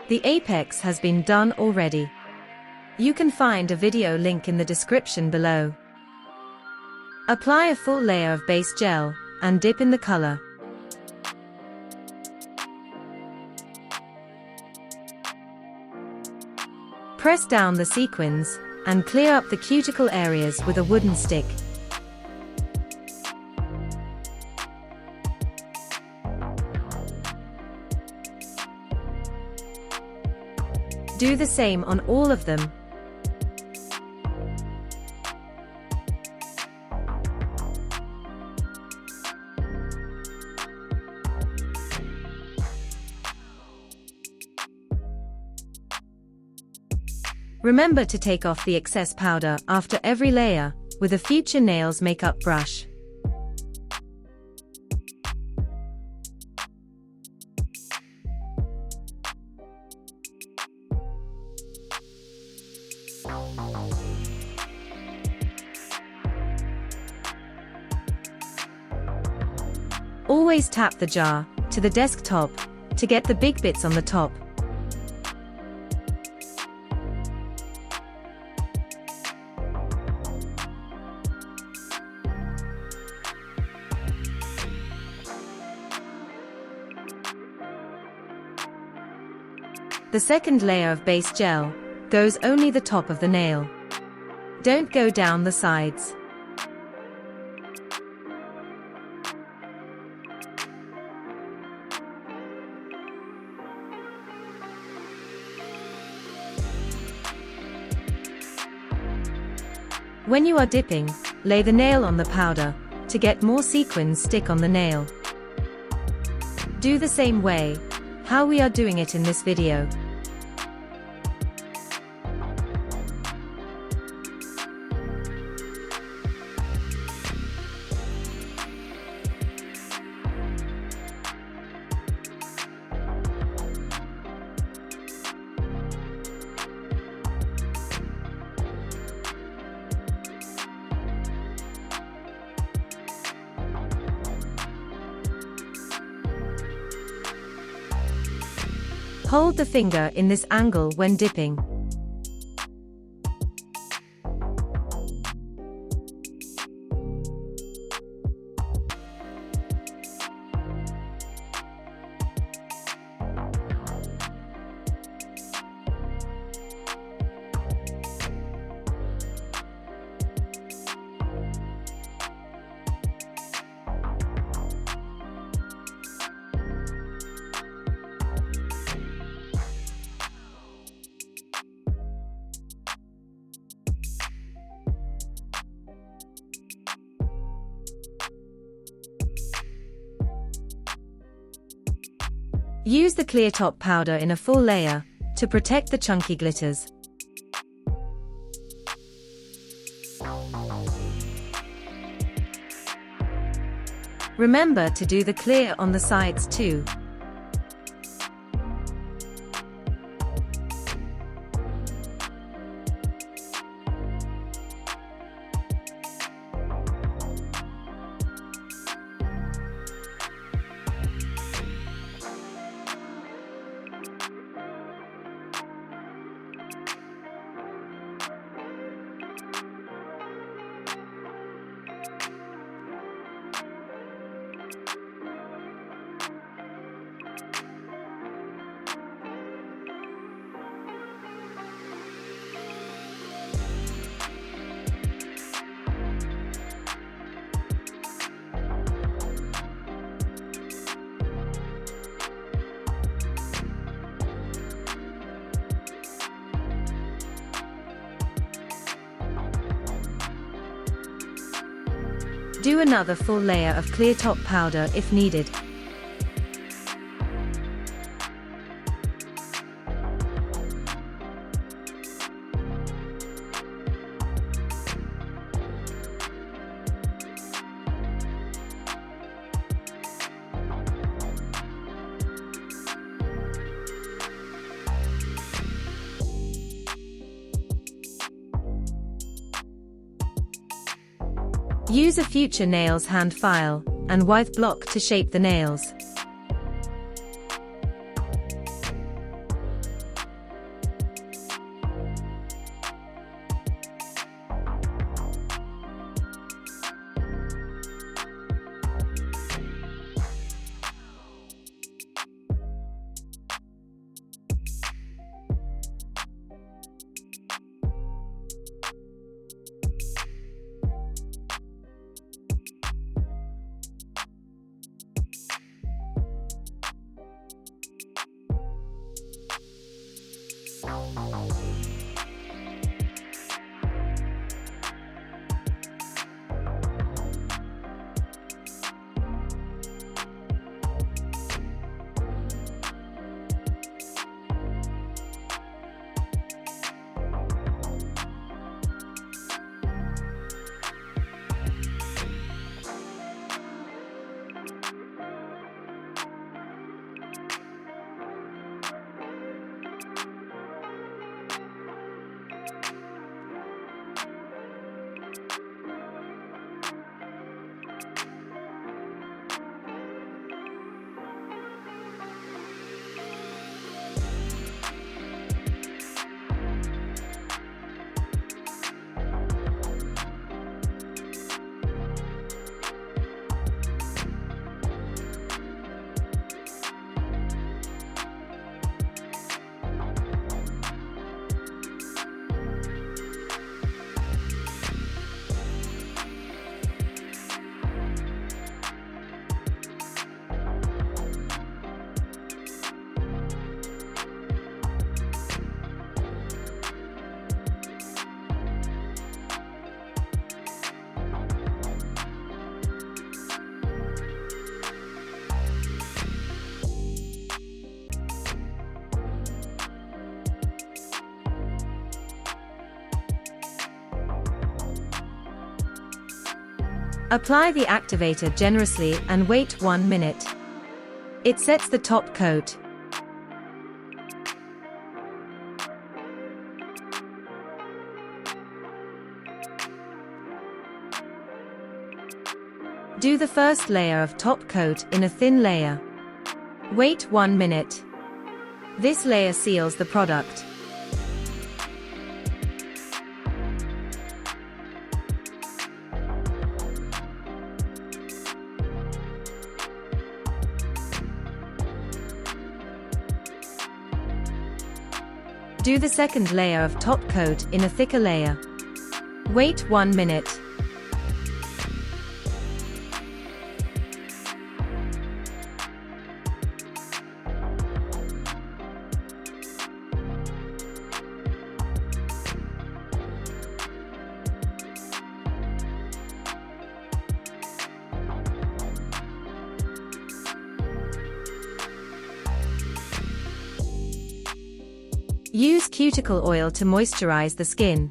The apex has been done already. You can find a video link in the description below. Apply a full layer of base gel, and dip in the color. Press down the sequins, and clear up the cuticle areas with a wooden stick. Do the same on all of them. Remember to take off the excess powder after every layer, with a Future Nails makeup brush. Always tap the jar to the desktop to get the big bits on the top. The second layer of base gel goes only the top of the nail. Don't go down the sides. When you are dipping, lay the nail on the powder to get more sequins stick on the nail. Do the same way how we are doing it in this video. Hold the finger in this angle when dipping. Use the clear top powder in a full layer to protect the chunky glitters. Remember to do the clear on the sides too. Do another full layer of clear top powder if needed. Use a Future Nails hand file and withe block to shape the nails. Apply the activator generously and wait 1 minute. It sets the top coat. Do the first layer of top coat in a thin layer. Wait 1 minute. This layer seals the product. Do the second layer of top coat in a thicker layer. Wait 1 minute. Use cuticle oil to moisturize the skin.